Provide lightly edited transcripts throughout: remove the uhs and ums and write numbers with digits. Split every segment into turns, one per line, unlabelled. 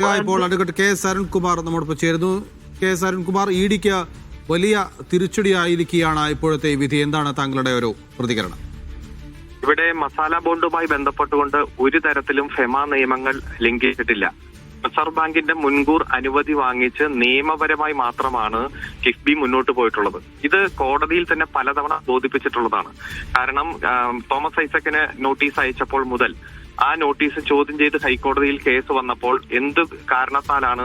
ഇപ്പോൾ advocate K S Arunkumar നമ്മോടൊപ്പം ചേരുന്നു. കെ എസ് അരുൺകുമാർ, ഇഡിക്ക് വലിയ തിരിച്ചടിയായിരിക്കുകയാണ് ഇപ്പോഴത്തെ വിധി. എന്താണ് താങ്കളുടെ ഒരു പ്രതികരണം?
ഇവിടെ മസാല ബോണ്ടുമായി ബന്ധപ്പെട്ടുകൊണ്ട് ഒരു തരത്തിലും ഫെമ നിയമങ്ങൾ ലംഘിച്ചിട്ടില്ല. റിസർവ് ബാങ്കിന്റെ മുൻകൂർ അനുമതി വാങ്ങിച്ച് നിയമപരമായി മാത്രമാണ് കിഫ്ബി മുന്നോട്ട് പോയിട്ടുള്ളത്. ഇത് കോടതിയിൽ തന്നെ പലതവണ ബോധിപ്പിച്ചിട്ടുള്ളതാണ്. കാരണം തോമസ് ഐസക്കിന് നോട്ടീസ് അയച്ചപ്പോൾ മുതൽ ആ നോട്ടീസ് ചോദ്യം ചെയ്ത് ഹൈക്കോടതിയിൽ കേസ് വന്നപ്പോൾ എന്ത് കാരണത്താലാണ്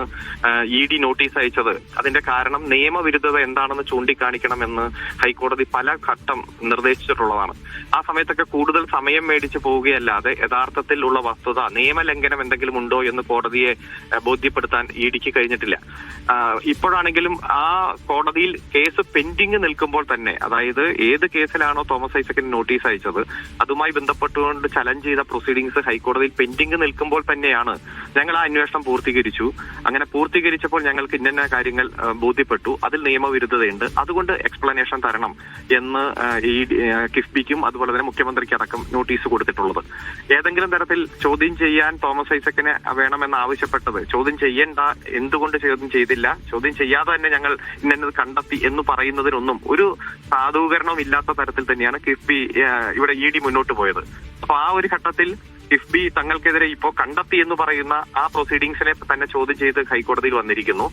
ഇ ഡി നോട്ടീസ് അയച്ചത്, അതിന്റെ കാരണം നിയമവിരുദ്ധത എന്താണെന്ന് ചൂണ്ടിക്കാണിക്കണമെന്ന് ഹൈക്കോടതി പല ഘട്ടം നിർദ്ദേശിച്ചിട്ടുള്ളതാണ്. ആ സമയത്തൊക്കെ കൂടുതൽ സമയം മേടിച്ചു പോവുകയല്ലാതെ യഥാർത്ഥത്തിൽ ഉള്ള വസ്തുത നിയമലംഘനം എന്തെങ്കിലും ഉണ്ടോ എന്ന് കോടതിയെ ബോധ്യപ്പെടുത്താൻ ഇ ഡിക്ക് കഴിഞ്ഞിട്ടില്ല. ഇപ്പോഴാണെങ്കിലും ആ കോടതിയിൽ കേസ് പെൻഡിങ് നിൽക്കുമ്പോൾ തന്നെ, അതായത് ഏത് കേസിലാണോ തോമസ് ഐസക്കിന് നോട്ടീസ് അയച്ചത് അതുമായി ബന്ധപ്പെട്ടുകൊണ്ട് ചലഞ്ച് ചെയ്ത പ്രൊസീഡിംഗ്സ് ഹൈക്കോടതിയിൽ പെൻഡിംഗ് നിൽക്കുമ്പോൾ തന്നെയാണ് ഞങ്ങൾ ആ അന്വേഷണം പൂർത്തീകരിച്ചു. അങ്ങനെ പൂർത്തീകരിച്ചപ്പോൾ ഞങ്ങൾക്ക് ഇന്ന കാര്യങ്ങൾ ബോധ്യപ്പെട്ടു, അതിൽ നിയമവിരുദ്ധതയുണ്ട്, അതുകൊണ്ട് എക്സ്പ്ലനേഷൻ തരണം എന്ന് ഈ കിഫ്ബിക്കും അതുപോലെ തന്നെ മുഖ്യമന്ത്രിക്ക് അടക്കം നോട്ടീസ് കൊടുത്തിട്ടുള്ളത്. ഏതെങ്കിലും തരത്തിൽ ചോദ്യം ചെയ്യാൻ തോമസ് ഐസക്കിനെ വേണമെന്ന് ആവശ്യപ്പെട്ടത് ചോദ്യം ചെയ്യേണ്ട, എന്തുകൊണ്ട് ചോദ്യം ചെയ്തില്ല, ചോദ്യം ചെയ്യാതെ തന്നെ ഞങ്ങൾ ഇന്നത് കണ്ടെത്തി എന്ന് പറയുന്നതിനൊന്നും ഒരു സാധൂകരണവും ഇല്ലാത്ത തരത്തിൽ തന്നെയാണ് കിഫ്ബി ഇവിടെ ഇ ഡി മുന്നോട്ട് പോയത്. അപ്പൊ ആ ഒരു ഘട്ടത്തിൽ കിഫ്ബി തങ്ങൾക്കെതിരെ ഇപ്പോൾ കണ്ടെത്തി എന്ന് പറയുന്ന ആ പ്രൊസീഡിംഗ്സിനെ തന്നെ ചോദ്യം ചെയ്ത് ഹൈക്കോടതിയിൽ വന്നിരിക്കുന്നു.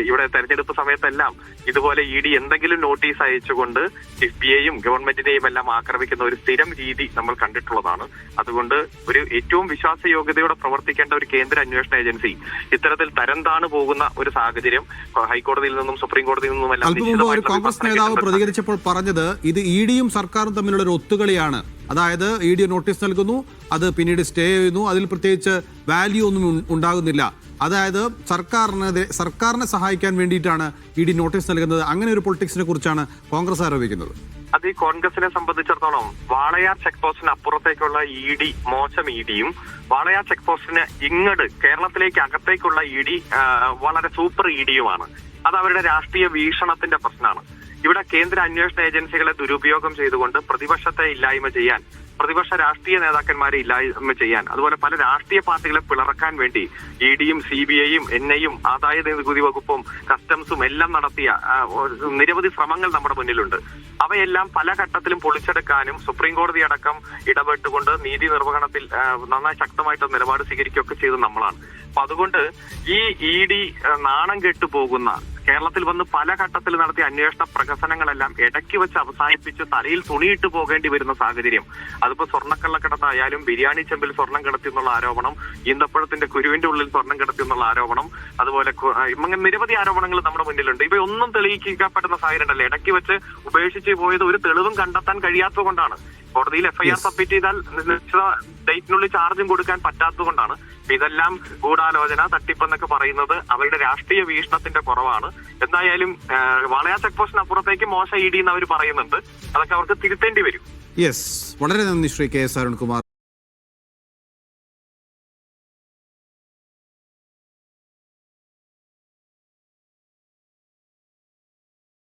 ഇവിടെ തെരഞ്ഞെടുപ്പ് സമയത്തെല്ലാം ഇതുപോലെ ഇ ഡി എന്തെങ്കിലും നോട്ടീസ് അയച്ചുകൊണ്ട് കിഫ്ബിയെയും ഗവൺമെന്റിനെയും എല്ലാം ആക്രമിക്കുന്ന ഒരു സ്ഥിരം രീതി നമ്മൾ കണ്ടിട്ടുള്ളതാണ്. അതുകൊണ്ട് ഒരു ഏറ്റവും വിശ്വാസയോഗ്യതയോടെ പ്രവർത്തിക്കേണ്ട ഒരു കേന്ദ്ര അന്വേഷണ ഏജൻസി ഇത്തരത്തിൽ തരംതാണു പോകുന്ന ഒരു സാഹചര്യം ഹൈക്കോടതിയിൽ നിന്നും സുപ്രീം കോടതിയിൽ നിന്നും എല്ലാം
കോൺഗ്രസ് നേതാവ് പ്രതികരിച്ചപ്പോൾ പറഞ്ഞത് ഇത് ഇ ഡിയും സർക്കാരും തമ്മിലുള്ള ഒരു ഒത്തുകളിയാണ്. അതായത് ഇ ഡി നോട്ടീസ് നൽകുന്നു, അത് പിന്നീട് സ്റ്റേ ചെയ്യുന്നു, അതിൽ പ്രത്യേകിച്ച് വാല്യൂ ഒന്നും ഉണ്ടാകുന്നില്ല. അതായത് സർക്കാരിനെ സഹായിക്കാൻ വേണ്ടിയിട്ടാണ് ഇ ഡി നോട്ടീസ് നൽകുന്നത്. അങ്ങനെ ഒരു പൊളിറ്റിക്സിനെ കുറിച്ചാണ് കോൺഗ്രസ് ആരോപിക്കുന്നത്.
അത് ഈ കോൺഗ്രസിനെ സംബന്ധിച്ചിടത്തോളം വാളയാർ ചെക്ക് പോസ്റ്റിന് അപ്പുറത്തേക്കുള്ള ഇ ഡി മോശം ഇ ഡിയും വാളയാർ ചെക്ക് പോസ്റ്റിന് ഇങ്ങോട്ട് കേരളത്തിലേക്ക് അകത്തേക്കുള്ള ഇ ഡി വളരെ സൂപ്പർ ഇ ഡിയുമാണ്. അത് അവരുടെ രാഷ്ട്രീയ വീക്ഷണത്തിന്റെ പ്രശ്നമാണ്. ഇവിടെ കേന്ദ്ര അന്വേഷണ ഏജൻസികളെ ദുരുപയോഗം ചെയ്തുകൊണ്ട് പ്രതിപക്ഷത്തെ ഇല്ലായ്മ ചെയ്യാൻ, പ്രതിപക്ഷ രാഷ്ട്രീയ നേതാക്കന്മാരെ ഇല്ലായ്മ ചെയ്യാൻ, അതുപോലെ പല രാഷ്ട്രീയ പാർട്ടികളെ പിളർക്കാൻ വേണ്ടി ഇ ഡിയും സി ബി ഐയും എൻ ഐയും ആദായ നികുതി വകുപ്പും കസ്റ്റംസും എല്ലാം നടത്തിയ നിരവധി ശ്രമങ്ങൾ നമ്മുടെ മുന്നിലുണ്ട്. അവയെല്ലാം പല ഘട്ടത്തിലും പൊളിച്ചെടുക്കാനും സുപ്രീം കോടതി അടക്കം ഇടപെട്ടുകൊണ്ട് നീതി നിർവഹണത്തിൽ നന്നായി ശക്തമായിട്ട് നിലപാട് സ്വീകരിക്കുകയൊക്കെ ചെയ്ത് നമ്മളാണ്. അപ്പൊ അതുകൊണ്ട് ഈ ഇ ഡി നാണം കെട്ടു പോകുന്ന, കേരളത്തിൽ വന്ന് പല ഘട്ടത്തിൽ നടത്തിയ അന്വേഷണ പ്രഹസനങ്ങളെല്ലാം ഇടയ്ക്ക് വെച്ച് അവസാനിപ്പിച്ച് തലയിൽ തുണിയിട്ട് പോകേണ്ടി വരുന്ന സാഹചര്യം, അതിപ്പോ സ്വർണ്ണക്കള്ളക്കടത്തായാലും ബിരിയാണി ചെമ്പിൽ സ്വർണം കിടത്തി എന്നുള്ള ആരോപണം, ഈന്തപ്പഴത്തിന്റെ കുരുവിന്റെ ഉള്ളിൽ സ്വർണം കിടത്തി എന്നുള്ള ആരോപണം, അതുപോലെ ഇങ്ങനെ നിരവധി ആരോപണങ്ങൾ നമ്മുടെ മുന്നിലുണ്ട്. ഇവയൊന്നും തെളിയിക്കപ്പെടുന്ന സാഹചര്യം ഉണ്ടല്ലോ. ഇടയ്ക്ക് വെച്ച് ഉപേക്ഷിച്ച് പോയത് ഒരു തെളിവും കണ്ടെത്താൻ കഴിയാത്തത് കൊണ്ടാണ്. കോടതിയിൽ എഫ്ഐആർ സബ്മിറ്റ് ചെയ്താൽ നിശ്ചിത ഡേറ്റിനുള്ളിൽ ചാർജും കൊടുക്കാൻ പറ്റാത്തത് കൊണ്ടാണ്. ഇതെല്ലാം ഗൂഢാലോചന, തട്ടിപ്പെന്നൊക്കെ പറയുന്നത് അവരുടെ രാഷ്ട്രീയ വീക്ഷണത്തിന്റെ കുറവാണ്. എന്തായാലും വാളയാർ ചെക്ക് പോസ്റ്റിന് അപ്പുറത്തേക്ക് മോശം ഇ ഡി എന്ന് അവർ പറയുന്നുണ്ട്. അതൊക്കെ അവർക്ക് തിരുത്തേണ്ടി വരും.
യെസ്, വളരെ നന്ദി ശ്രീ കെ എസ് അരുൺകുമാർ.